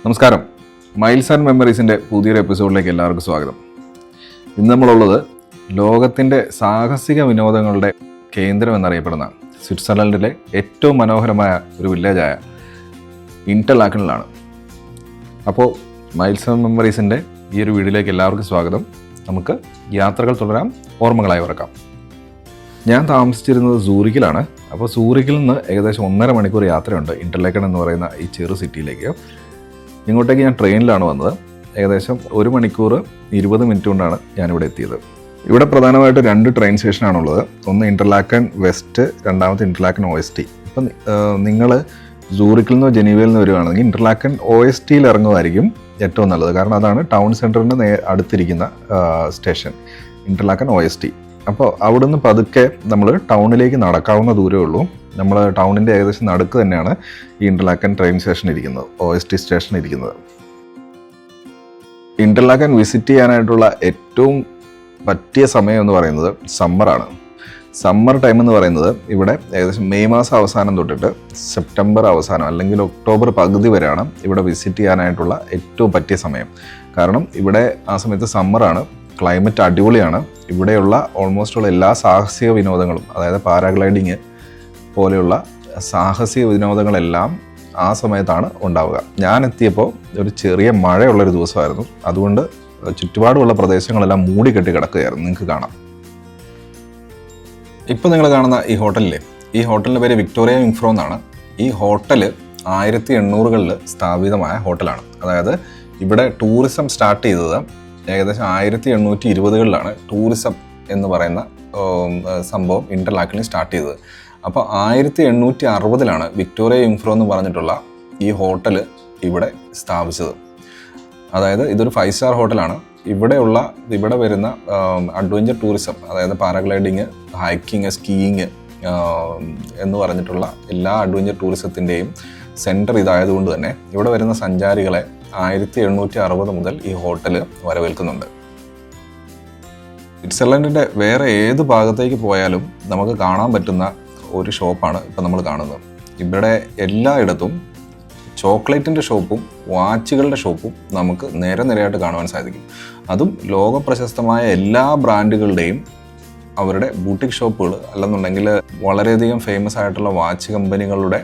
നമസ്കാരം. Miles and മെമ്മറീസിൻ്റെ പുതിയൊരു എപ്പിസോഡിലേക്ക് എല്ലാവർക്കും സ്വാഗതം. ഇന്ന് നമ്മളുള്ളത് ലോകത്തിൻ്റെ സാഹസിക വിനോദങ്ങളുടെ കേന്ദ്രം എന്നറിയപ്പെടുന്ന സ്വിറ്റ്സർലൻഡിലെ ഏറ്റവും മനോഹരമായ ഒരു വില്ലേജായ ഇന്റർലാക്കനിലാണ്. അപ്പോൾ മൈൽസ് ആൻഡ് മെമ്മറീസിൻ്റെ ഈ ഒരു വീഡിയോയിലേക്ക് എല്ലാവർക്കും സ്വാഗതം. നമുക്ക് യാത്രകൾ തുടരാം, ഓർമ്മകളായി ഉറക്കാം. ഞാൻ താമസിച്ചിരുന്നത് സൂറിക്കിലാണ്. അപ്പോൾ സൂറിക്കിൽ നിന്ന് ഏകദേശം 1.5 മണിക്കൂർ യാത്രയുണ്ട് ഇന്റർലാക്കൻ എന്ന് പറയുന്ന ഈ ചെറു സിറ്റിയിലേക്ക്. ഇങ്ങോട്ടേക്ക് ഞാൻ ട്രെയിനിലാണ് വന്നത്. ഏകദേശം 1 മണിക്കൂർ 20 മിനിറ്റ് കൊണ്ടാണ് ഞാനിവിടെ എത്തിയത്. ഇവിടെ പ്രധാനമായിട്ട് 2 ട്രെയിൻ സ്റ്റേഷനാണുള്ളത്. ഒന്ന് ഇന്റർലാക്കൻ വെസ്റ്റ്, രണ്ടാമത്തെ ഇന്റർലാക്കൻ OST. ഇപ്പം നിങ്ങൾ സൂറിക്കിൽ നിന്നോ ജനീവയിൽ നിന്ന് വരുവാണെങ്കിൽ ഇന്റർലാക്കൻ OSTയിൽ ഇറങ്ങുമായിരിക്കും ഏറ്റവും നല്ലത്. കാരണം അതാണ് ടൗൺ സെൻറ്ററിൻ്റെ അടുത്തിരിക്കുന്ന സ്റ്റേഷൻ, ഇന്റർലാക്കൻ OST. അപ്പോൾ അവിടുന്ന് പതുക്കെ നമ്മൾ ടൗണിലേക്ക് നടക്കാവുന്ന ദൂരമേ ഉള്ളൂ. നമ്മൾ ടൗണിൻ്റെ ഏകദേശം നടുക്ക് തന്നെയാണ് ഈ ഇന്റർലാക്കൻ ട്രെയിൻ സ്റ്റേഷൻ ഇരിക്കുന്നത്, OST സ്റ്റേഷൻ ഇരിക്കുന്നത്. ഇന്റർലാക്കൻ വിസിറ്റ് ചെയ്യാനായിട്ടുള്ള ഏറ്റവും പറ്റിയ സമയം എന്ന് പറയുന്നത് സമ്മറാണ്. സമ്മർ ടൈം എന്ന് പറയുന്നത് ഇവിടെ ഏകദേശം മെയ് മാസം അവസാനം തൊട്ടിട്ട് സെപ്റ്റംബർ അവസാനം അല്ലെങ്കിൽ ഒക്ടോബർ പകുതി വരെയാണ് ഇവിടെ വിസിറ്റ് ചെയ്യാനായിട്ടുള്ള ഏറ്റവും പറ്റിയ സമയം. കാരണം ഇവിടെ ആ സമയത്ത് സമ്മറാണ്, ക്ലൈമറ്റ് അടിപൊളിയാണ്. ഇവിടെയുള്ള ഓൾമോസ്റ്റ് ഉള്ള എല്ലാ സാഹസിക വിനോദങ്ങളും, അതായത് പാരാഗ്ലൈഡിങ് പോലെയുള്ള സാഹസിക വിനോദങ്ങളെല്ലാം ആ സമയത്താണ് ഉണ്ടാവുക. ഞാൻ എത്തിയപ്പോൾ ഒരു ചെറിയ മഴയുള്ളൊരു ദിവസമായിരുന്നു. അതുകൊണ്ട് ചുറ്റുപാടുമുള്ള പ്രദേശങ്ങളെല്ലാം മൂടിക്കെട്ടി കിടക്കുകയായിരുന്നു. നിങ്ങൾക്ക് കാണാം. ഇപ്പോൾ നിങ്ങൾ കാണുന്ന ഈ ഹോട്ടലിലെ ഈ ഹോട്ടലിൻ്റെ പേര് വിക്ടോറിയ യുങ്ഫ്രോ എന്നാണ്. ഈ ഹോട്ടൽ 1800കളിൽ സ്ഥാപിതമായ ഹോട്ടലാണ്. അതായത് ഇവിടെ ടൂറിസം സ്റ്റാർട്ട് ചെയ്തത് ഏകദേശം 1820കളിലാണ് ടൂറിസം എന്ന് പറയുന്ന സംഭവം ഇന്റർലാക്കനിൽ സ്റ്റാർട്ട് ചെയ്തത്. അപ്പോൾ 1860ലാണ് വിക്ടോറിയ യുങ്ഫ്രോ എന്ന് പറഞ്ഞിട്ടുള്ള ഈ ഹോട്ടൽ ഇവിടെ സ്ഥാപിച്ചത്. അതായത് ഇതൊരു 5 സ്റ്റാർ ഹോട്ടലാണ്. ഇവിടെ വരുന്ന അഡ്വഞ്ചർ ടൂറിസം, അതായത് പാരാഗ്ലൈഡിങ്, ഹൈക്കിങ്, സ്കീയിങ് എന്ന് പറഞ്ഞിട്ടുള്ള എല്ലാ അഡ്വഞ്ചർ ടൂറിസത്തിൻ്റെയും സെൻറ്റർ ഇതായതുകൊണ്ട് തന്നെ ഇവിടെ വരുന്ന സഞ്ചാരികളെ 1860 മുതൽ ഈ ഹോട്ടൽ വരവേൽക്കുന്നുണ്ട്. സ്വിറ്റ്സർലൻഡിൻ്റെ വേറെ ഏത് ഭാഗത്തേക്ക് പോയാലും നമുക്ക് കാണാൻ പറ്റുന്ന ഒരു ഷോപ്പാണ് ഇപ്പം നമ്മൾ കാണുന്നത്. ഇവിടെ എല്ലായിടത്തും ചോക്ലേറ്റിൻ്റെ ഷോപ്പും വാച്ചുകളുടെ ഷോപ്പും നമുക്ക് നിരയായിട്ട് കാണുവാൻ സാധിക്കും. അതും ലോകപ്രശസ്തമായ എല്ലാ ബ്രാൻഡുകളുടെയും അവരുടെ ബൂട്ടിക് ഷോപ്പുകൾ, അല്ലെന്നുണ്ടെങ്കിൽ വളരെയധികം ഫേമസ് ആയിട്ടുള്ള വാച്ച് കമ്പനികളുടെ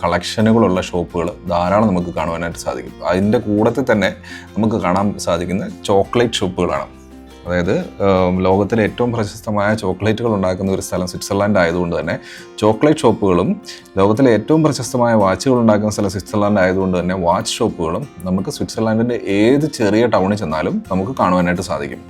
കളക്ഷനുകളുള്ള ഷോപ്പുകൾ ധാരാളം നമുക്ക് കാണുവാനായിട്ട് സാധിക്കും. അതിൻ്റെ കൂട്ടത്തിൽ തന്നെ നമുക്ക് കാണാൻ സാധിക്കുന്ന ചോക്ലേറ്റ് ഷോപ്പുകളാണ്. അതായത് ലോകത്തിലെ ഏറ്റവും പ്രശസ്തമായ ചോക്ലേറ്റുകൾ ഉണ്ടാക്കുന്ന ഒരു സ്ഥലം സ്വിറ്റ്സർലാൻഡ് ആയതുകൊണ്ട് തന്നെ ചോക്ലേറ്റ് ഷോപ്പുകളും, ലോകത്തിലെ ഏറ്റവും പ്രശസ്തമായ വാച്ചുകൾ ഉണ്ടാക്കുന്ന സ്ഥലം സ്വിറ്റ്സർലാൻഡ് ആയതുകൊണ്ട് തന്നെ വാച്ച് ഷോപ്പുകളും നമുക്ക് സ്വിറ്റ്സർലാൻഡിൻ്റെ ഏത് ചെറിയ ടൗണിൽ ചെന്നാലും നമുക്ക് കാണുവാനായിട്ട് സാധിക്കും.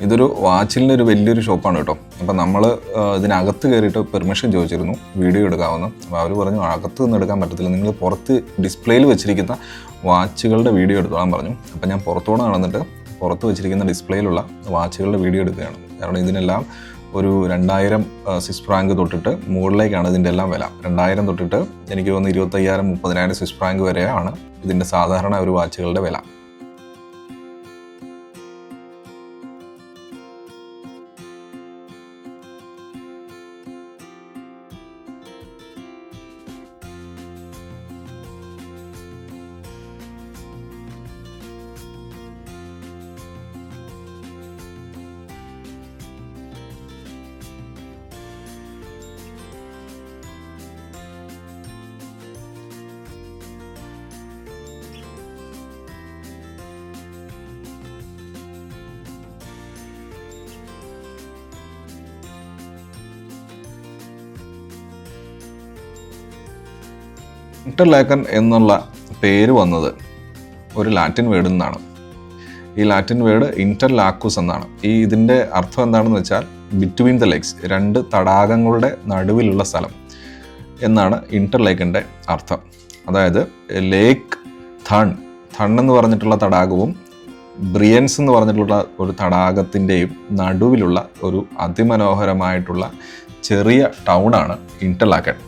ഇതൊരു വാച്ചിലിൻ്റെ ഒരു വലിയൊരു ഷോപ്പാണ് കേട്ടോ. അപ്പം നമ്മൾ ഇതിനകത്ത് കയറിയിട്ട് പെർമിഷൻ ചോദിച്ചിരുന്നു വീഡിയോ എടുക്കാമെന്ന്. അപ്പോൾ അവർ പറഞ്ഞു അകത്ത് നിന്ന് എടുക്കാൻ പറ്റത്തില്ല, നിങ്ങൾ പുറത്ത് ഡിസ്പ്ലേയിൽ വെച്ചിരിക്കുന്ന വാച്ചുകളുടെ വീഡിയോ എടുത്തോളാൻ പറഞ്ഞു. അപ്പം ഞാൻ പുറത്തോടെ നടന്നിട്ട് പുറത്ത് വെച്ചിരിക്കുന്ന ഡിസ്പ്ലേയിലുള്ള വാച്ചുകളുടെ വീഡിയോ എടുക്കുകയാണ്. കാരണം ഇതിനെല്ലാം ഒരു 2000 സ്വിസ് ഫ്രാങ്ക് തൊട്ടിട്ട് മുകളിലേക്കാണ് ഇതിൻ്റെ എല്ലാം വില. 2000 തൊട്ടിട്ട് എനിക്ക് തോന്നുന്നു 25,000 30,000 സ്വിസ് ഫ്രാങ്ക് വരെയാണ് ഇതിൻ്റെ സാധാരണ ഒരു വാച്ചുകളുടെ വില. ഇന്റർലാക്കൻ എന്നുള്ള പേര് വന്നത് ഒരു ലാറ്റിൻ വേർഡിൽ നിന്നാണ്. ഈ ലാറ്റിൻ വേർഡ് ഇന്റർലാക്കൂസ് എന്നാണ്. ഇതിൻ്റെ അർത്ഥം എന്താണെന്ന് വെച്ചാൽ ബിറ്റ്വീൻ ദ ലെഗ്സ്, 2 തടാകങ്ങളുടെ നടുവിലുള്ള സ്ഥലം എന്നാണ് ഇന്റർലേക്കൻ്റെ അർത്ഥം. അതായത് ലേക്ക് ഥൺ എന്ന് പറഞ്ഞിട്ടുള്ള തടാകവും ബ്രിയൻസ് എന്ന് പറഞ്ഞിട്ടുള്ള ഒരു തടാകത്തിൻ്റെയും നടുവിലുള്ള ഒരു അതിമനോഹരമായിട്ടുള്ള ചെറിയ ടൗണാണ് ഇന്റർലാക്കൻ.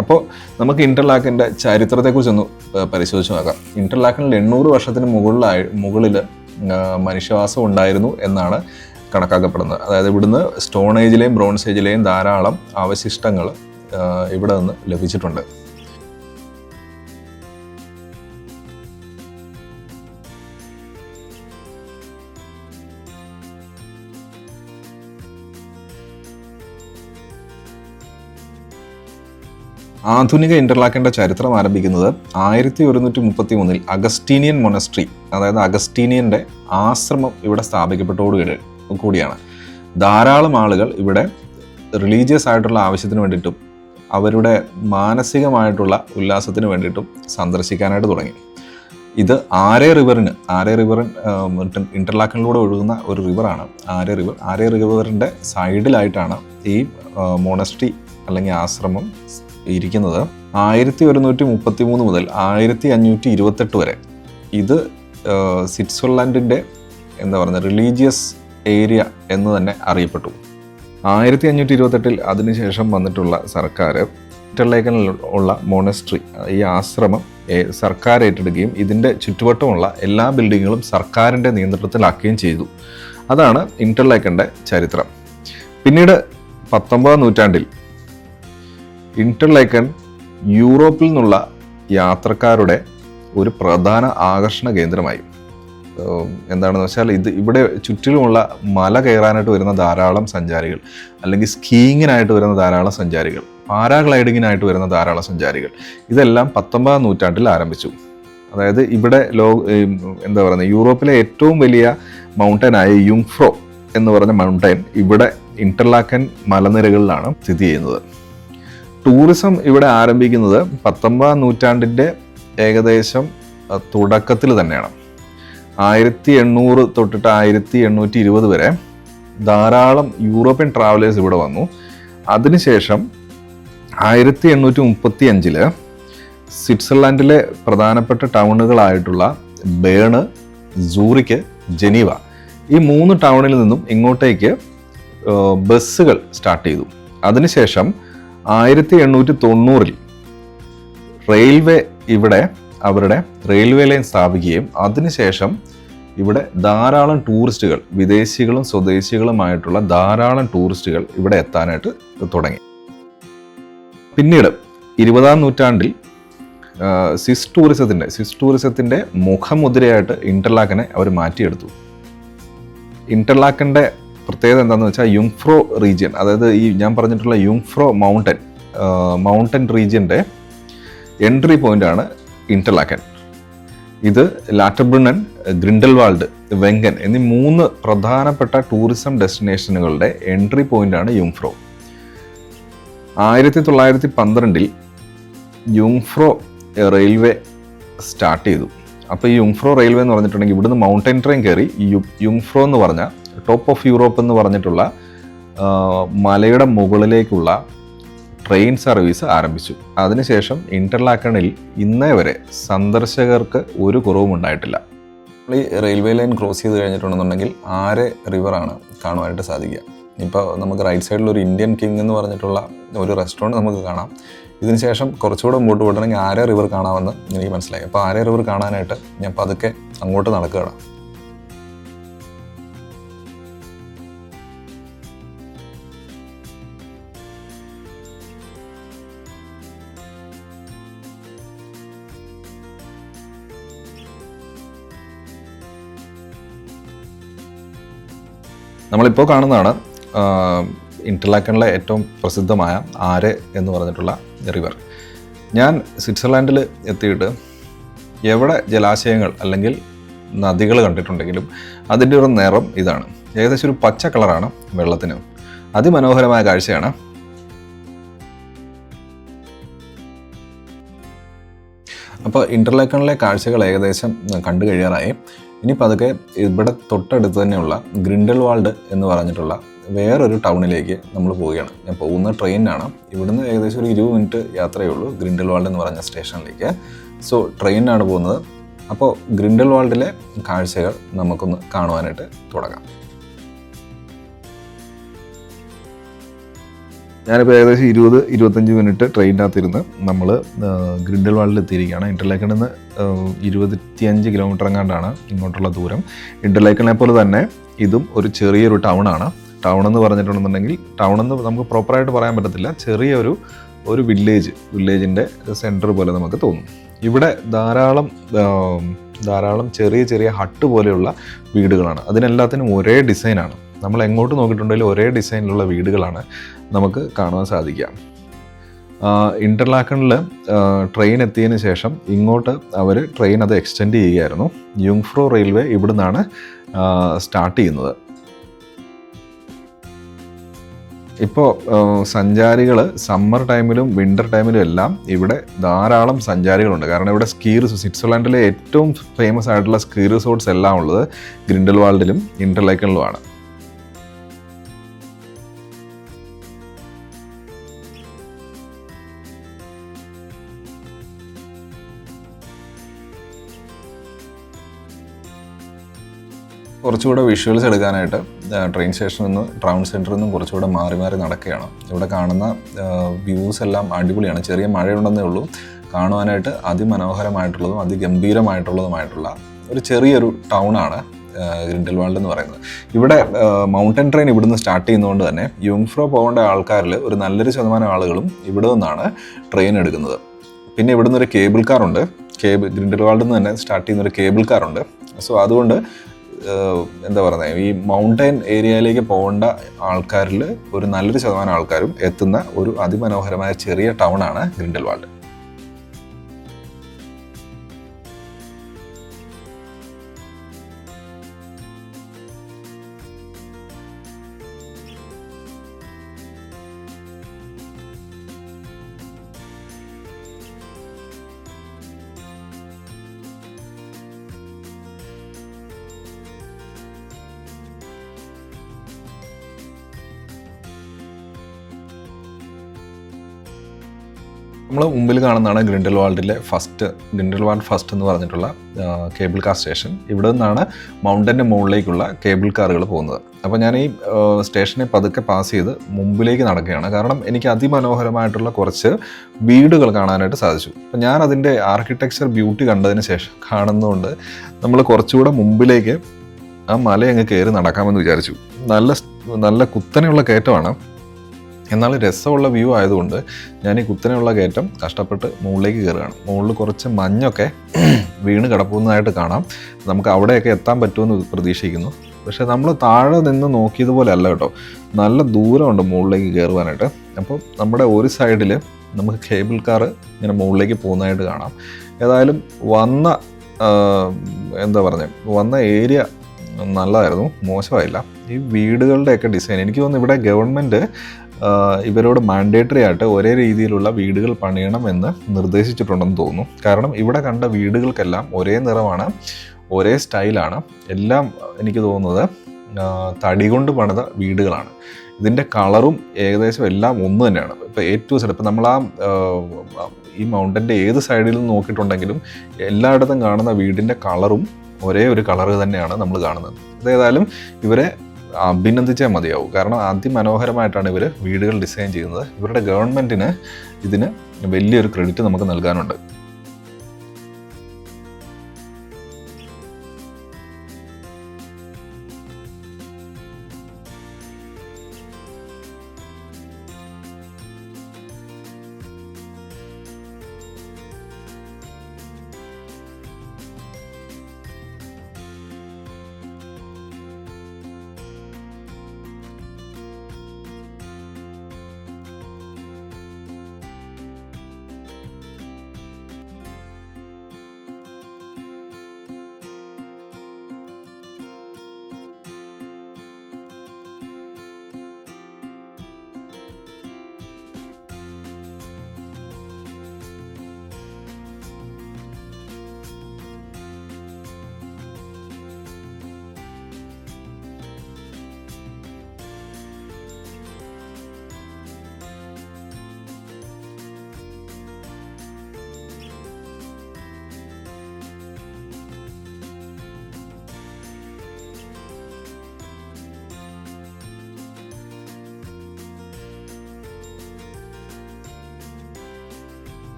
അപ്പോൾ നമുക്ക് ഇൻ്റർലാക്കൻ്റെ ചരിത്രത്തെക്കുറിച്ചൊന്ന് പരിശോധിച്ച് നോക്കാം. ഇൻ്റർലാക്കനിൽ 800 വർഷത്തിന് മുകളിൽ മനുഷ്യവാസം ഉണ്ടായിരുന്നു എന്നാണ് കണക്കാക്കപ്പെടുന്നത്. അതായത് ഇവിടുന്ന് സ്റ്റോൺ ഏജിലെയും ബ്രോൺസ് ഏജിലെയും ധാരാളം അവശിഷ്ടങ്ങൾ ഇവിടെ നിന്ന് ലഭിച്ചിട്ടുണ്ട്. ആധുനിക ഇൻ്റർലാക്കൻ്റെ ചരിത്രം ആരംഭിക്കുന്നത് 1133 അഗസ്റ്റീനിയൻ മൊണസ്ട്രി, അതായത് അഗസ്റ്റീനിയൻ്റെ ആശ്രമം ഇവിടെ സ്ഥാപിക്കപ്പെട്ടതോടുകൂടിയാണ്. ധാരാളം ആളുകൾ ഇവിടെ റിലീജിയസ് ആയിട്ടുള്ള ആവശ്യത്തിന് വേണ്ടിയിട്ടും അവരുടെ മാനസികമായിട്ടുള്ള ഉല്ലാസത്തിന് വേണ്ടിയിട്ടും സന്ദർശിക്കാനായിട്ട് തുടങ്ങി. ഇത് ആരേ റിവർ ഇൻ്റർലാക്കനിലൂടെ ഒഴുകുന്ന ഒരു റിവറാണ് ആരേ റിവറിൻ്റെ സൈഡിലായിട്ടാണ് ഈ മൊണസ്ട്രി അല്ലെങ്കിൽ ആശ്രമം ഇരിക്കുന്നത്. 1133 മുതൽ 1528 വരെ ഇത് സ്വിറ്റ്സർലൻഡിൻ്റെ റിലീജിയസ് ഏരിയ എന്ന് തന്നെ അറിയപ്പെട്ടു. 1528 അതിനുശേഷം വന്നിട്ടുള്ള സർക്കാർ ഇൻ്റർലാക്കനിൽ ഉള്ള മൊണസ്ട്രി, ഈ ആശ്രമം സർക്കാർ ഏറ്റെടുക്കുകയും ഇതിൻ്റെ ചുറ്റുവട്ടമുള്ള എല്ലാ ബിൽഡിങ്ങുകളും സർക്കാരിൻ്റെ നിയന്ത്രണത്തിലാക്കുകയും ചെയ്തു. അതാണ് ഇൻ്റർലാക്കൻ്റെ ചരിത്രം. പിന്നീട് 19ാം നൂറ്റാണ്ടിൽ ഇൻ്റർലാക്കൻ യൂറോപ്പിൽ നിന്നുള്ള യാത്രക്കാരുടെ ഒരു പ്രധാന ആകർഷണ കേന്ദ്രമായി. എന്താണെന്ന് വെച്ചാൽ ഇവിടെ ചുറ്റിലുമുള്ള മല കയറാനായിട്ട് വരുന്ന ധാരാളം സഞ്ചാരികൾ, അല്ലെങ്കിൽ സ്കീയിങ്ങിനായിട്ട് വരുന്ന ധാരാളം സഞ്ചാരികൾ, പാരാഗ്ലൈഡിങ്ങിനായിട്ട് വരുന്ന ധാരാളം സഞ്ചാരികൾ, ഇതെല്ലാം 19ാം നൂറ്റാണ്ടിൽ ആരംഭിച്ചു. അതായത് ഇവിടെ യൂറോപ്പിലെ ഏറ്റവും വലിയ മൗണ്ടനായ യുങ്ഫ്രോ എന്ന് പറഞ്ഞ മൗണ്ടൻ ഇവിടെ ഇൻ്റർലാക്കൻ മലനിരകളിലാണ് സ്ഥിതി ചെയ്യുന്നത്. ടൂറിസം ഇവിടെ ആരംഭിക്കുന്നത് 19ാം നൂറ്റാണ്ടിൻ്റെ ഏകദേശം തുടക്കത്തിൽ തന്നെയാണ്. 1800 തൊട്ടിട്ട് 1820 വരെ ധാരാളം യൂറോപ്യൻ ട്രാവലേഴ്സ് ഇവിടെ വന്നു. അതിനുശേഷം 1835 സ്വിറ്റ്സർലാൻഡിലെ പ്രധാനപ്പെട്ട ടൗണുകളായിട്ടുള്ള ബേണ്, സൂറിക്ക്, ജനീവ, ഈ 3 ടൗണിൽ നിന്നും ഇങ്ങോട്ടേക്ക് ബസ്സുകൾ സ്റ്റാർട്ട് ചെയ്തു. അതിനുശേഷം 1890 റെയിൽവേ ഇവിടെ അവരുടെ റെയിൽവേ ലൈൻ സ്ഥാപിക്കുകയും അതിനുശേഷം ഇവിടെ ധാരാളം ടൂറിസ്റ്റുകൾ, വിദേശികളും സ്വദേശികളുമായിട്ടുള്ള ധാരാളം ടൂറിസ്റ്റുകൾ ഇവിടെ എത്താനായിട്ട് തുടങ്ങി. പിന്നീട് 20ാം നൂറ്റാണ്ടിൽ സ്വിസ് ടൂറിസത്തിൻ്റെ മുഖമുദ്രയായിട്ട് ഇൻ്റർലാക്കനെ അവർ മാറ്റിയെടുത്തു. ഇൻ്റർലാക്കൻ്റെ പ്രത്യേകത എന്താണെന്ന് വെച്ചാൽ യുങ്ഫ്രോ റീജിയൻ, അതായത് ഈ ഞാൻ പറഞ്ഞിട്ടുള്ള യുങ്ഫ്രോ മൗണ്ടൻ റീജിയൻ്റെ എൻട്രി പോയിൻ്റാണ് ഇൻ്റർലാക്കൻ. ഇത് ലാറ്റർബ്രുണ്ണൻ, ഗ്രിൻഡൽവാൾഡ്, വെങ്കൻ എന്നീ 3 പ്രധാനപ്പെട്ട ടൂറിസം ഡെസ്റ്റിനേഷനുകളുടെ എൻട്രി പോയിൻ്റാണ് യുങ്ഫ്രോ. 1912 യുങ്ഫ്രോ റെയിൽവേ സ്റ്റാർട്ട് ചെയ്തു. അപ്പോൾ ഈ യുങ്ഫ്രോ റെയിൽവേ എന്ന് പറഞ്ഞിട്ടുണ്ടെങ്കിൽ ഇവിടുന്ന് മൗണ്ടൻ ട്രെയിൻ കയറി യുങ്ഫ്രോ എന്ന് പറഞ്ഞ ടോപ്പ് ഓഫ് യൂറോപ്പ് എന്ന് പറഞ്ഞിട്ടുള്ള മലയുടെ മുകളിലേക്കുള്ള ട്രെയിൻ സർവീസ് ആരംഭിച്ചു. അതിനുശേഷം ഇൻ്റർലാക്കണിൽ ഇന്നേ വരെ സന്ദർശകർക്ക് ഒരു കുറവും ഉണ്ടായിട്ടില്ല. ഈ റെയിൽവേ ലൈൻ ക്രോസ് ചെയ്ത് കഴിഞ്ഞിട്ടുണ്ടെന്നുണ്ടെങ്കിൽ ആരെ റിവറാണ് കാണുവാനായിട്ട് സാധിക്കുക. ഇപ്പോൾ നമുക്ക് റൈറ്റ് സൈഡിൽ ഒരു ഇന്ത്യൻ കിങ് എന്ന് പറഞ്ഞിട്ടുള്ള ഒരു റെസ്റ്റോറൻറ്റ് നമുക്ക് കാണാം. ഇതിനുശേഷം കുറച്ചുകൂടെ മുമ്പോട്ട് പോയിട്ടുണ്ടെങ്കിൽ ആരെ റിവർ കാണാമെന്ന് എനിക്ക് മനസ്സിലായി. അപ്പോൾ ആരെ റിവർ കാണാനായിട്ട് ഞാൻ പതുക്കെ അങ്ങോട്ട് നടക്കുകയാണ്. നമ്മളിപ്പോൾ കാണുന്നതാണ് ഇൻ്റർലാക്കനിലെ ഏറ്റവും പ്രസിദ്ധമായ ആരെ എന്ന് പറഞ്ഞിട്ടുള്ള റിവർ. ഞാൻ സ്വിറ്റ്സർലാൻഡിൽ എത്തിയിട്ട് എവിടെ ജലാശയങ്ങൾ അല്ലെങ്കിൽ നദികൾ കണ്ടിട്ടുണ്ടെങ്കിലും അതിൻ്റെ ഒരു നിറം ഇതാണ്. ഏകദേശം ഒരു പച്ച കളറാണ് വെള്ളത്തിന്. അതിമനോഹരമായ കാഴ്ചയാണ്. അപ്പോൾ ഇൻ്റർലാക്കനിലെ കാഴ്ചകൾ ഏകദേശം കണ്ടു കഴിയാറായി. ഇനിയിപ്പോൾ അതൊക്കെ ഇവിടെ തൊട്ടടുത്ത് തന്നെയുള്ള ഗ്രിൻഡൽവാൾഡ് എന്ന് പറഞ്ഞിട്ടുള്ള വേറൊരു ടൗണിലേക്ക് നമ്മൾ പോവുകയാണ്. ഞാൻ പോകുന്ന ട്രെയിനാണ്. ഇവിടുന്ന് ഏകദേശം ഒരു 20 മിനിറ്റ് യാത്രയേ ഉള്ളൂ ഗ്രിൻഡൽവാൾഡ് എന്ന് പറഞ്ഞ സ്റ്റേഷനിലേക്ക്. സോ ട്രെയിനാണ് പോകുന്നത്. അപ്പോൾ ഗ്രിൻഡൽവാൾഡിലെ കാഴ്ചകൾ നമുക്കൊന്ന് കാണുവാനായിട്ട് തുടങ്ങാം. ഞാനിപ്പോൾ ഏകദേശം 20-25 മിനിറ്റ് ട്രെയിനിനകത്തിരുന്ന് നമ്മൾ ഗ്രിൻഡൽവാൾഡിൽ എത്തിയിരിക്കുകയാണ്. ഇൻ്റർലേക്കണിൽ നിന്ന് 25 കിലോമീറ്റർ എങ്ങാണ്ടാണ് ഇങ്ങോട്ടുള്ള ദൂരം. ഇൻ്റർലേക്കണിനെ പോലെ തന്നെ ഇതും ഒരു ചെറിയൊരു ടൗണാണ്. ടൗൺ എന്ന് പറഞ്ഞിട്ടുണ്ടെന്നുണ്ടെങ്കിൽ ടൗണെന്ന് നമുക്ക് പ്രോപ്പറായിട്ട് പറയാൻ പറ്റത്തില്ല, ചെറിയൊരു വില്ലേജിൻ്റെ സെൻറ്റർ പോലെ നമുക്ക് തോന്നും. ഇവിടെ ധാരാളം ചെറിയ ചെറിയ ഹട്ട് പോലെയുള്ള വീടുകളാണ്. അതിനെല്ലാത്തിനും ഒരേ ഡിസൈനാണ്. നമ്മൾ എങ്ങോട്ട് നോക്കിയിട്ടുണ്ടെങ്കിലും ഒരേ ഡിസൈനിലുള്ള വീടുകളാണ് നമുക്ക് കാണുവാൻ സാധിക്കുക. ഇൻ്റർലാക്കണിൽ ട്രെയിൻ എത്തിയതിന് ശേഷം ഇങ്ങോട്ട് അവർ ട്രെയിൻ അത് എക്സ്റ്റെൻഡ് ചെയ്യുകയായിരുന്നു. യുങ്ഫ്രോ റെയിൽവേ ഇവിടെ നിന്നാണ് സ്റ്റാർട്ട് ചെയ്യുന്നത്. ഇപ്പോൾ സഞ്ചാരികൾ സമ്മർ ടൈമിലും വിൻ്റർ ടൈമിലും എല്ലാം ഇവിടെ ധാരാളം സഞ്ചാരികളുണ്ട്. കാരണം ഇവിടെ സ്വിറ്റ്സർലാൻഡിലെ ഏറ്റവും ഫേമസ് ആയിട്ടുള്ള സ്കീ റിസോർട്ട്സ് എല്ലാം ഉള്ളത് ഗ്രിൻഡൽവാൾഡിലും ഇൻ്റർലേക്കണിലുമാണ്. കുറച്ചുകൂടെ വിഷ്വൽസ് എടുക്കാനായിട്ട് ട്രെയിൻ സ്റ്റേഷനിൽ നിന്ന് ടൗൺ സെൻറ്ററിൽ നിന്നും കുറച്ചുകൂടെ മാറി നടക്കുകയാണ്. ഇവിടെ കാണുന്ന വ്യൂസ് എല്ലാം അടിപൊളിയാണ്. ചെറിയ മഴയുണ്ടെന്നേ ഉള്ളൂ. കാണുവാനായിട്ട് അതിമനോഹരമായിട്ടുള്ളതും അതിഗംഭീരമായിട്ടുള്ളതുമായിട്ടുള്ള ഒരു ചെറിയൊരു ടൗണാണ് ഗ്രിൻഡൽവാൾഡ് എന്ന് പറയുന്നത്. ഇവിടെ മൗണ്ടൻ ട്രെയിൻ ഇവിടുന്ന് സ്റ്റാർട്ട് ചെയ്യുന്നതുകൊണ്ട് തന്നെ യുങ്ഫ്രോ പോകേണ്ട ആൾക്കാരിൽ ഒരു നല്ലൊരു ശതമാനം ആളുകളും ഇവിടെ നിന്നാണ് ട്രെയിൻ എടുക്കുന്നത്. പിന്നെ ഇവിടുന്ന് ഒരു കേബിൾ കാറുണ്ട്. ഗ്രിൻഡൽവാൾഡിൽ നിന്ന് തന്നെ സ്റ്റാർട്ട് ചെയ്യുന്ന ഒരു കേബിൾ കാറുണ്ട്. സോ അതുകൊണ്ട് എന്താ പറയുന്നത്, ഈ മൗണ്ടൻ ഏരിയയിലേക്ക് പോകേണ്ട ആൾക്കാരിൽ ഒരു നല്ലൊരു ശതമാനം ആൾക്കാരും എത്തുന്ന ഒരു അതിമനോഹരമായ ചെറിയ ടൗണാണ് ഗ്രിൻഡൽവാൾഡ്. നമ്മൾ മുമ്പിൽ കാണുന്നതാണ് ഗ്രിൻഡൽവാൾഡ് ഫസ്റ്റ് എന്ന് പറഞ്ഞിട്ടുള്ള കേബിൾ കാർ സ്റ്റേഷൻ. ഇവിടെ നിന്നാണ് മൗണ്ടൻ്റെ മുകളിലേക്കുള്ള കേബിൾ കാറുകൾ പോകുന്നത്. അപ്പോൾ ഞാൻ ഈ സ്റ്റേഷനെ പതുക്കെ പാസ് ചെയ്ത് മുമ്പിലേക്ക് നടക്കുകയാണ്. കാരണം എനിക്ക് അതിമനോഹരമായിട്ടുള്ള കുറച്ച് വീടുകൾ കാണാനായിട്ട് സാധിച്ചു. അപ്പോൾ ഞാൻ അതിൻ്റെ ആർക്കിടെക്ചർ ബ്യൂട്ടി കണ്ടതിന് ശേഷം കാണുന്നതുകൊണ്ട് നമ്മൾ കുറച്ചുകൂടെ മുമ്പിലേക്ക് ആ മല അങ്ങ് കയറി നടക്കാമെന്ന് വിചാരിച്ചു. നല്ല കുത്തനെയുള്ള കയറ്റമാണ്. എന്നാൽ രസമുള്ള വ്യൂ ആയതുകൊണ്ട് ഞാൻ ഈ കുത്തനെയുള്ള കയറ്റം കഷ്ടപ്പെട്ട് മുകളിലേക്ക് കയറുകയാണ്. മുകളിൽ കുറച്ച് മഞ്ഞൊക്കെ വീണ് കിടക്കുന്നതായിട്ട് കാണാം. നമുക്ക് അവിടെയൊക്കെ എത്താൻ പറ്റുമെന്ന് പ്രതീക്ഷിക്കുന്നു. പക്ഷേ നമ്മൾ താഴെ നിന്ന് നോക്കിയതുപോലെ അല്ല കേട്ടോ, നല്ല ദൂരമുണ്ട് മുകളിലേക്ക് കയറുവാനായിട്ട്. അപ്പോൾ നമ്മുടെ ഒരു സൈഡിൽ നമുക്ക് കേബിൾ കാർ ഇങ്ങനെ മുകളിലേക്ക് പോകുന്നതായിട്ട് കാണാം. ഏതായാലും വന്ന ഏരിയ നല്ലതായിരുന്നു, മോശമായില്ല. ഈ വീടുകളുടെയൊക്കെ ഡിസൈൻ എനിക്ക് തോന്നുന്നു ഇവിടെ ഗവൺമെൻറ് ഇവരോട് മാൻഡേറ്ററി ആയിട്ട് ഒരേ രീതിയിലുള്ള വീടുകൾ പണിയണം എന്ന് നിർദ്ദേശിച്ചിട്ടുണ്ടെന്ന് തോന്നുന്നു. കാരണം ഇവിടെ കണ്ട വീടുകൾക്കെല്ലാം ഒരേ നിറമാണ്, ഒരേ സ്റ്റൈലാണ്. എല്ലാം എനിക്ക് തോന്നുന്നത് തടി കൊണ്ട് പണിത വീടുകളാണ്. ഇതിൻ്റെ കളറും ഏകദേശം എല്ലാം ഒന്ന് തന്നെയാണ്. ഇപ്പോൾ A to Z, ഇപ്പം നമ്മൾ ഈ മൗണ്ടൻ്റെ ഏത് സൈഡിൽ നിന്ന് നോക്കിയിട്ടുണ്ടെങ്കിലും എല്ലായിടത്തും കാണുന്ന വീടിൻ്റെ കളറും ഒരേ ഒരു കളറ് തന്നെയാണ് നമ്മൾ കാണുന്നത്. അതേതായാലും ഇവരെ അഭിനന്ദിച്ചേ മതിയാവും. കാരണം അതിമനോഹരമായിട്ടാണ് ഇവർ വീടുകൾ ഡിസൈൻ ചെയ്യുന്നത്. ഇവരുടെ ഗവൺമെൻറ്റിന് ഇതിന് വലിയൊരു ക്രെഡിറ്റ് നമുക്ക് നൽകാനുണ്ട്.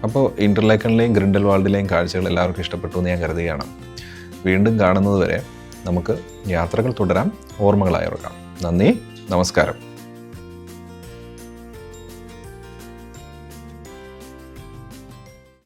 അപ്പോൾ ഇൻ്റർലേക്കണിലെയും ഗ്രിൻഡൽവാൾഡിലെയും കാഴ്ചകൾ എല്ലാവർക്കും ഇഷ്ടപ്പെട്ടു എന്ന് ഞാൻ കരുതുകയാണ്. വീണ്ടും കാണുന്നതുവരെ നമുക്ക് യാത്രകൾ തുടരാം, ഓർമ്മകളായി ഓർക്കാം. നന്ദി, നമസ്കാരം.